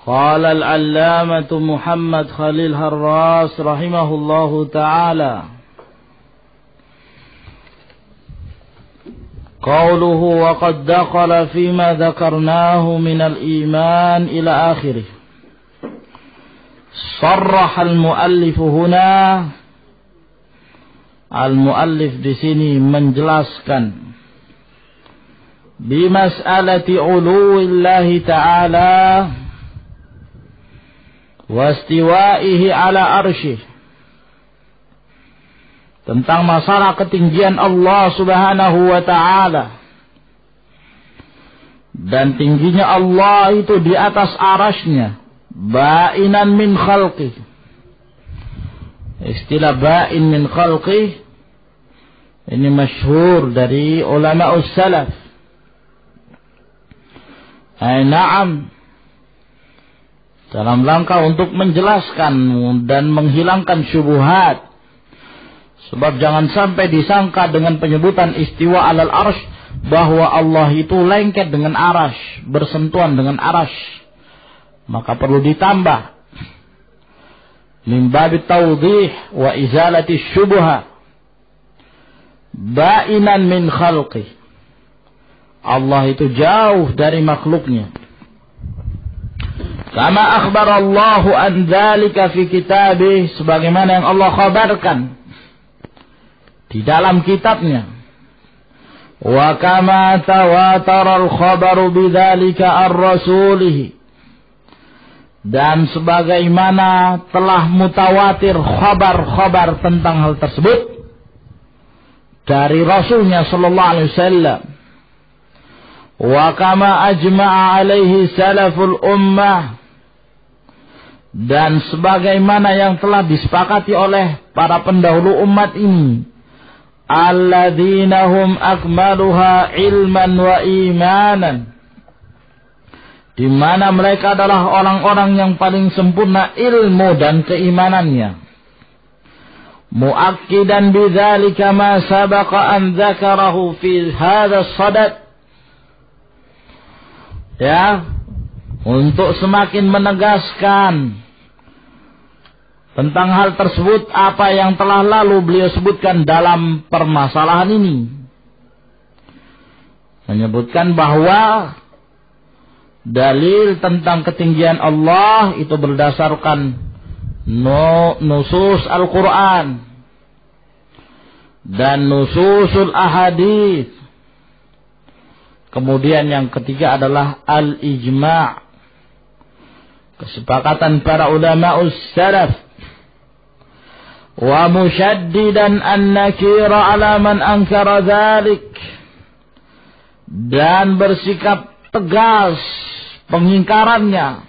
قال العلامة محمد خليل هراس رحمه الله تعالى قوله وقد دخل فيما ذكرناه من الإيمان إلى آخره. صرح المؤلف هنا, al-muallif di sini menjelaskan bimas'alati uluwillahi ta'ala wastiwaihi ala arsyih, tentang masalah ketinggian Allah subhanahu wa ta'ala dan tingginya Allah itu di atas arasnya, ba'inan min khalqih. Istilah ba'in min khalqih ini masyhur dari ulama salaf. Na'am, dalam rangka untuk menjelaskan dan menghilangkan syubhat. Sebab jangan sampai disangka dengan penyebutan istiwa alal arsh bahwa Allah itu lengket dengan arasy, bersentuhan dengan arasy. Maka perlu ditambah min babi tawdih wa izalati syubha, ba'inan min khalqih. Allah itu jauh dari makhluknya. Kama akhbarallahu an dzalika fi kitabih, sebagaimana yang Allah khabarkan di dalam kitabnya. Wa kama tawatara al-khabaru bidzalika ar-rasulih, dan sebagaimana telah mutawatir khabar-khabar tentang hal tersebut dari Rasulnya sallallahu alaihi wasallam. Wa kama ajma'a alaihi salaful ummah, dan sebagaimana yang telah disepakati oleh para pendahulu umat ini, alladzina hum akmaluha ilman wa imanan, di mana mereka adalah orang-orang yang paling sempurna ilmu dan keimanannya. Muakkidan bidzalika ma sabaqa an dzakarahu fi hadzal sadad, ya, untuk semakin menegaskan tentang hal tersebut apa yang telah lalu beliau sebutkan dalam permasalahan ini. Menyebutkan bahwa dalil tentang ketinggian Allah itu berdasarkan nusus Al-Quran dan nususul ahadits. Kemudian yang ketiga adalah al-ijma', kesepakatan para ulama salaf. Wa musyaddidan an-nakira ala man ankara dzalik, dan bersikap tegas pengingkarannya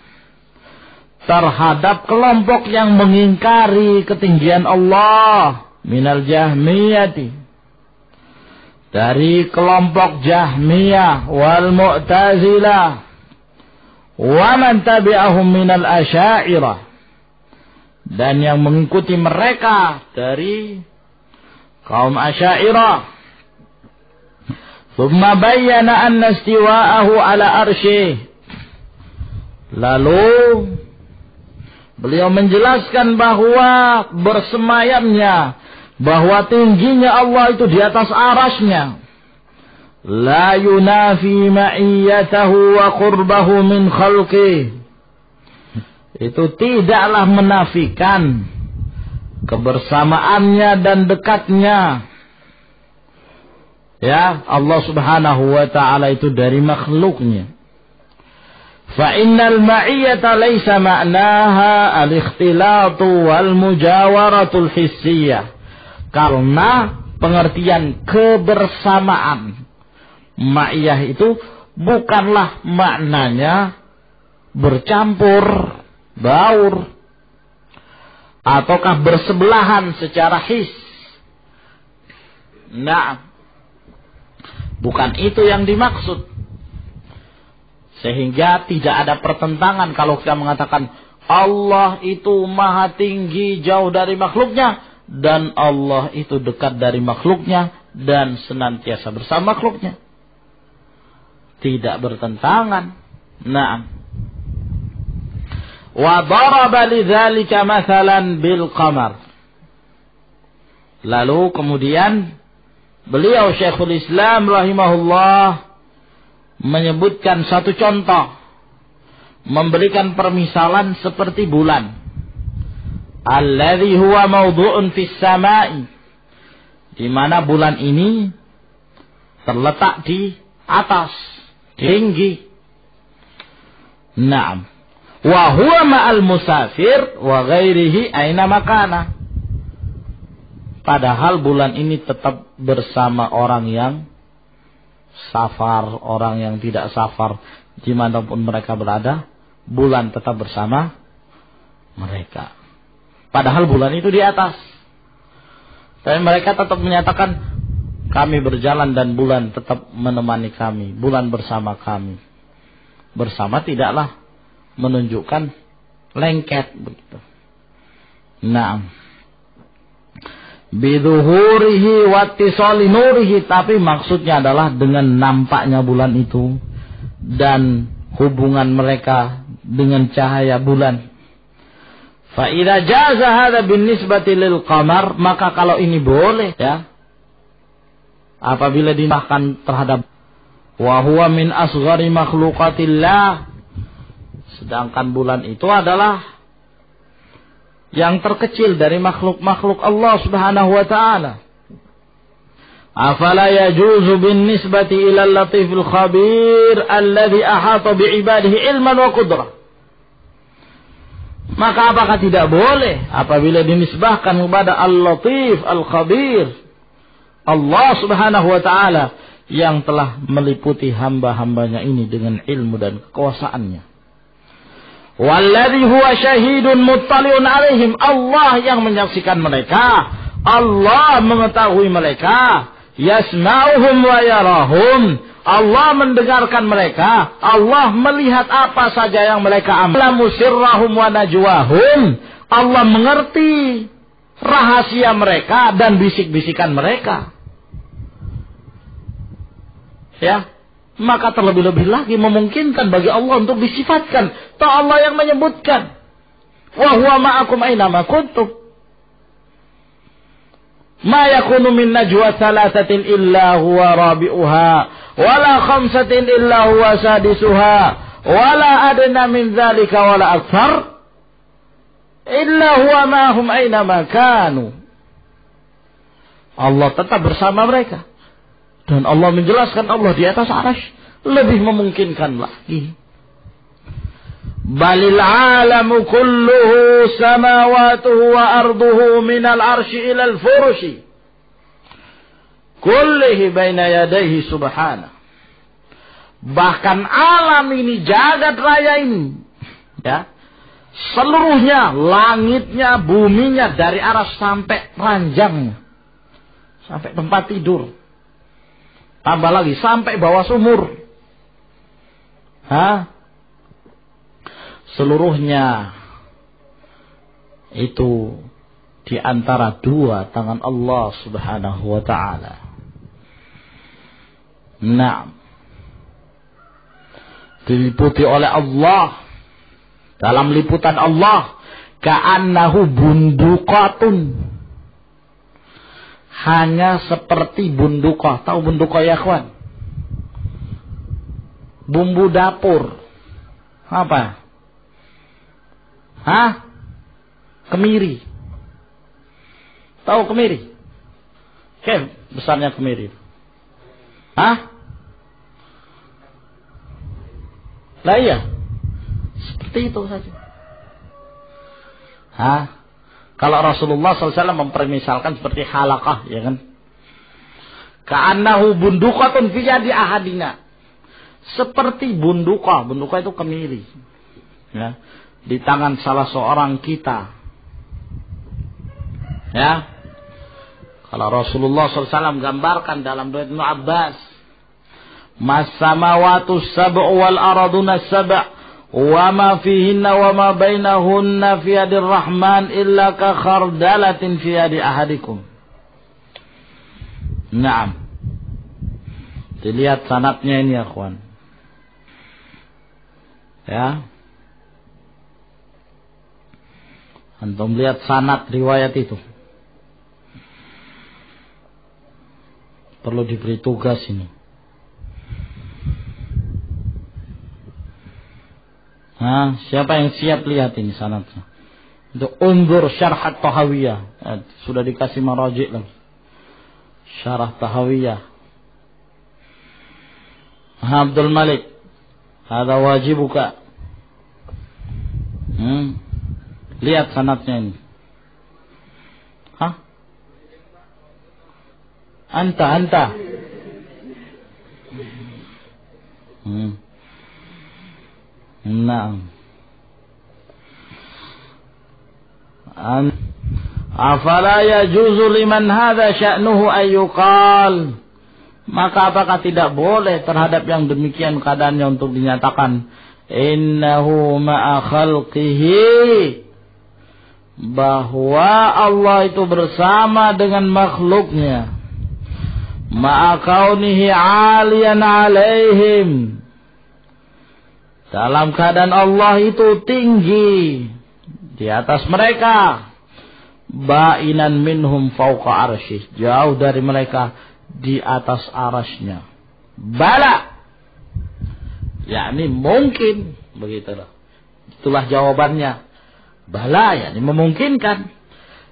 terhadap kelompok yang mengingkari ketinggian Allah minal jahmiyati, dari kelompok Jahmiyah wal Mu'tazilah wa man tabi'ahum minal Asy'ariyah, dan yang mengikuti mereka dari kaum Asy'ariyah. Tsumma bayyana anna istiwa'ahu ala arsyih, lalu beliau menjelaskan bahwa bersemayamnya, bahwa tingginya Allah itu di atas arasnya, la yunafi ma'iyyatahu wa qurbahu min khalqih, itu tidaklah menafikan kebersamaannya dan dekatnya, ya, Allah subhanahu wa ta'ala itu dari makhluknya. Fa innal ma'iyyata laysa ma'naha al-ikhtilatu wal mujawaratul hissiyah, karena pengertian kebersamaan ma'iyah itu bukanlah maknanya bercampur, baur, ataukah bersebelahan secara his. Nah, bukan itu yang dimaksud. Sehingga tidak ada pertentangan kalau kita mengatakan Allah itu maha tinggi jauh dari makhluknya, dan Allah itu dekat dari makhluknya dan senantiasa bersama makhluknya. Tidak bertentangan. Nah, Wa daraba lidzalika mathalan bil qamar. Lalu kemudian beliau Syekhul Islam rahimahullah menyebutkan satu contoh, memberikan permisalan seperti bulan. Alladzi huwa mawdu'un fis sama'i, di mana bulan ini terletak di atas, tinggi. Naam. Wa huwa ma'al musafir wa ghairihi aina makana. Padahal bulan ini tetap bersama orang yang safar, orang yang tidak safar, dimanapun mereka berada, bulan tetap bersama mereka. Padahal bulan itu di atas. Tapi mereka tetap menyatakan, kami berjalan dan bulan tetap menemani kami, bulan bersama kami. Bersama tidaklah menunjukkan lengket begitu. Naam. Biduhurihi wattisali nurihi, tapi maksudnya adalah dengan nampaknya bulan itu dan hubungan mereka dengan cahaya bulan. Fa idza jaza hadza binisbati lil qamar, maka kalau ini boleh ya, apabila dinahkan terhadap wa huwa min asghari makhluqatillah, sedangkan bulan itu adalah yang terkecil dari makhluk-makhluk Allah Subhanahu wa ta'ala. Afala yajuzu bin nisbati ila al-latifil khabir alladhi ahata bi'ibadihi ilman wa qudrah. Maka apakah tidak boleh apabila dinisbahkan kepada al-latif al-khabir, Allah Subhanahu wa ta'ala yang telah meliputi hamba-hambanya ini dengan ilmu dan kekuasaannya. Walladhi huwa syahidun muttali'un alaihim, Allah yang menyaksikan mereka, Allah mengetahui mereka, yasma'uhum wa yarahum, Allah mendengarkan mereka, Allah melihat apa saja yang mereka amalan, sirrahum wa najwahum, Allah mengerti rahasia mereka dan bisik-bisikan mereka. Ya, maka terlebih-lebih lagi memungkinkan bagi Allah untuk disifatkan. Toh Allah yang menyebutkan, wa huwa ma'akum aina ma kuntum. Ma yakunu min najwa thalathatin illa huwa rabi'uha, wala khamsatin illa huwa sadisuha, wala adna min dzalika wala akthar illa huwa ma'ahum aina ma kanu. Allah tetap bersama mereka. Dan Allah menjelaskan Allah di atas arasy, lebih memungkinkan lagi. Balil alamu kulluhu samawatuhu wa arduhu minal arsy ilal furushi kullihi baina yadayhi subhanahu. Bahkan alam ini, jagat raya ini, ya, seluruhnya, langitnya, buminya, dari arasy sampai ranjangnya, sampai tempat tidur, tambah lagi sampai bawah sumur. Seluruhnya itu di antara dua tangan Allah Subhanahu wa ta'ala. Naam. Diliputi oleh Allah. Dalam liputan Allah, ka'annahu bunduqatun. Hanya seperti bunduqah. Tahu bunduqah ya kawan? Bumbu dapur. Apa? Kemiri. Tahu kemiri? Oke, besarnya kemiri. Lah iya. Seperti itu saja. Kalau Rasulullah SAW mempermisalkan seperti halaqah, ya kan? Ka'annahu bunduqatun fi yadi ahadina. Seperti bunduqah. Bunduqah itu kemiri. Ya. Di tangan salah seorang kita. Ya. Kalau Rasulullah SAW gambarkan dalam riwayat Ibnu Abbas, mas samawatu sab'u wal araduna sab'. Wa ma fihinna wa ma bainahunna fi yadir rahman illa ka khardalatin fi yadi ahadikum. Naam. Dilihat sanadnya ini ya kawan. Ya. Antum lihat sanad riwayat itu. Perlu diberi tugas ini. Nah, siapa yang siap lihat ini sanadnya? Itu unzur syarh at-Tahawiyah. Sudah dikasih maraji' lagi. Syarah Tahawiyah. Abdul Malik. Ada wajibuka. Lihat sanadnya ini. Hah? Anta. Naam. Afala yajuzu liman hadha sya'nuhu ayyuqal. Maka apakah tidak boleh terhadap yang demikian keadaannya untuk dinyatakan innahu ma'a khalqihi, bahwa Allah itu bersama dengan makhluknya, ma'a kaunihi 'aliyan 'alaihim, dalam keadaan Allah itu tinggi di atas mereka, ba'inan minhum fawqa arsyih, jauh dari mereka di atas arasnya. Bala, yakni mungkin, begitulah. Itulah jawabannya. Bala, yakni memungkinkan.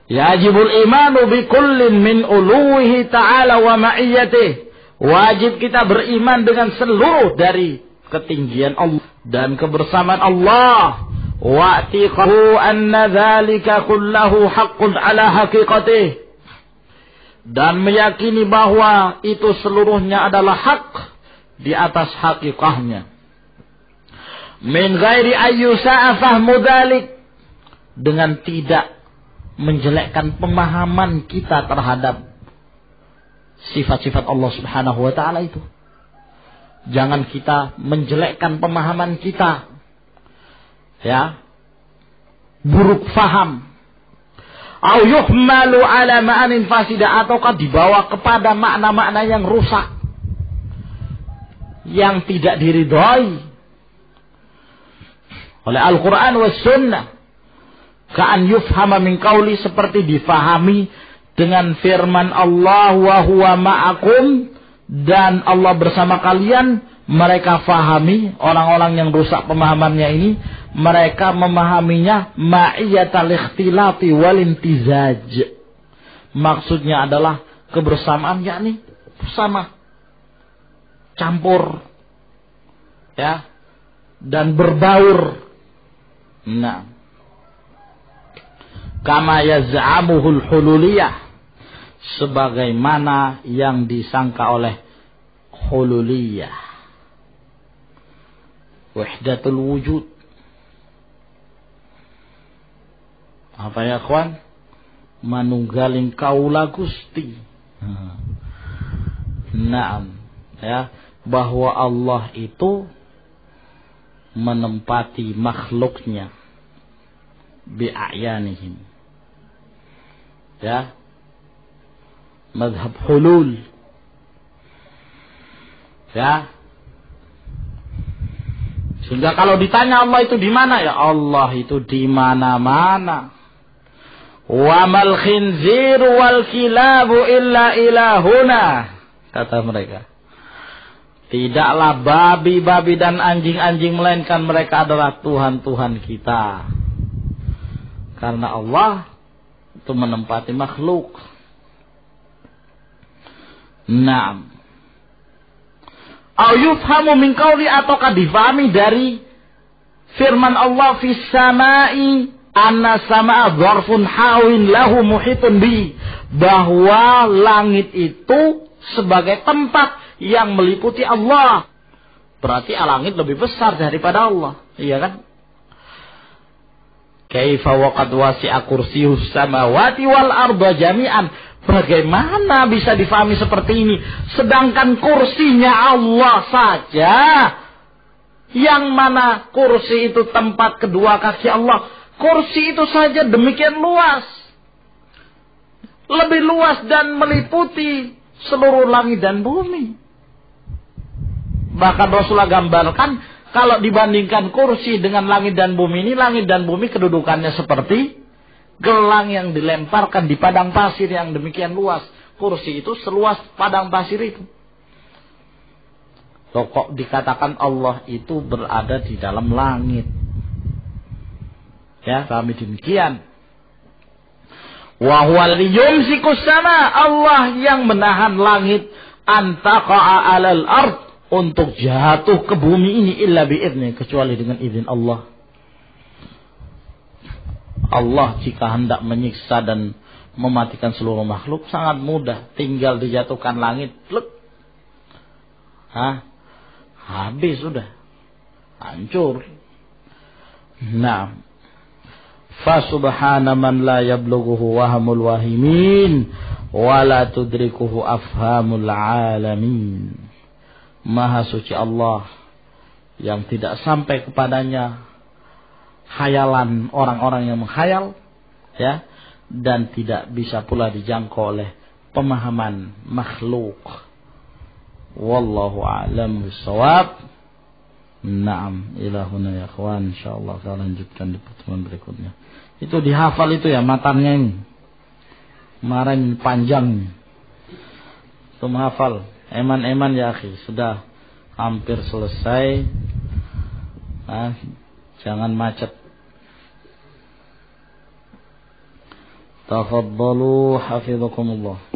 Yajibul imanu bi kullin min uluhi ta'ala wa ma'iyyatih. Wajib kita beriman dengan seluruh dari ketinggian Allah dan kebersamaan Allah. Wa'tiqahu anna dzalika kullahu haqqun ala haqiqatih. Dan meyakini bahwa itu seluruhnya adalah hak di atas hakikahnya. Min ghairi ayyusa'a fahmu dzalik, dengan tidak menjelekkan pemahaman kita terhadap sifat-sifat Allah Subhanahu wa taala itu. Jangan kita menjelekkan pemahaman kita. Ya. Buruk faham. Au yuhmalu ala ma'anin fasidah, ataukah dibawa kepada makna-makna yang rusak, yang tidak diridhai oleh Al-Quran was sunnah. Ka'an yufhama min qawli, seperti difahami dengan firman Allah, wa huwa ma'akum, dan Allah bersama kalian. Mereka fahami, orang-orang yang rusak pemahamannya ini, mereka memahaminya ma'iyatal ikhtilati wal intizaj. Maksudnya adalah kebersamaan, yakni bersama, campur, ya, dan berbaur. Nah, kama yaz'amuhul hululiyah, sebagaimana yang disangka oleh hululiyah, wahdatul wujud. Apa ya kawan? Manunggaling kaula Gusti. Naam, ya, bahwa Allah itu menempati makhluknya bi'ayanihim. Ya. Mazhab hulul. Ya. Sehingga kalau ditanya Allah itu di mana, ya Allah itu di mana-mana. Wa mal khinziru wal kilabu illa ilahuna, kata mereka. Tidaklah babi-babi dan anjing-anjing melainkan mereka adalah Tuhan-Tuhan kita. Karena Allah itu menempati makhluk. Naam. Au yufhamu min qawli, ataukah difahami dari firman Allah fis samai anna samaa dzarfun hawin lahu muhitun bi, bahwa langit itu sebagai tempat yang meliputi Allah. Berarti langit lebih besar daripada Allah, iya kan? Kaifa waqad wasi'a kursiyyus samawati wal arda jami'an. Bagaimana bisa difahami seperti ini? Sedangkan kursinya Allah saja, yang mana kursi itu tempat kedua kaki Allah, kursi itu saja demikian luas, lebih luas dan meliputi seluruh langit dan bumi. Bahkan Rasulullah gambarkan, kalau dibandingkan kursi dengan langit dan bumi ini, langit dan bumi kedudukannya seperti Gelang yang dilemparkan di padang pasir yang demikian luas. Kursi itu seluas padang pasir itu. Kok dikatakan Allah itu berada di dalam langit. Ya, kami demikian. Wa huwal yumsikus sama, Allah yang menahan langit antaqa'a 'alal ard, untuk jatuh ke bumi ini illa bi'idznih, kecuali dengan izin Allah. Allah jika hendak menyiksa dan mematikan seluruh makhluk sangat mudah, tinggal dijatuhkan langit, plek. Habis sudah. Hancur. Nah, fa subhana man la yablughuhu wahamul wahimin wa la tudrikuhu afhamul alamin. Maha suci Allah yang tidak sampai kepadanya khayalan orang-orang yang menghayal, ya, dan tidak bisa pula dijangkau oleh pemahaman makhluk. Wallahu a'lam bissawab. Naam, ilahuna ya kawan, insyaallah kita lanjutkan di pertemuan berikutnya. Itu dihafal itu ya matanya ini. Kemarin panjang. Itu menghafal. Eman-eman ya akhi, sudah hampir selesai. Jangan macet. Tafaddalu hafizakumullah.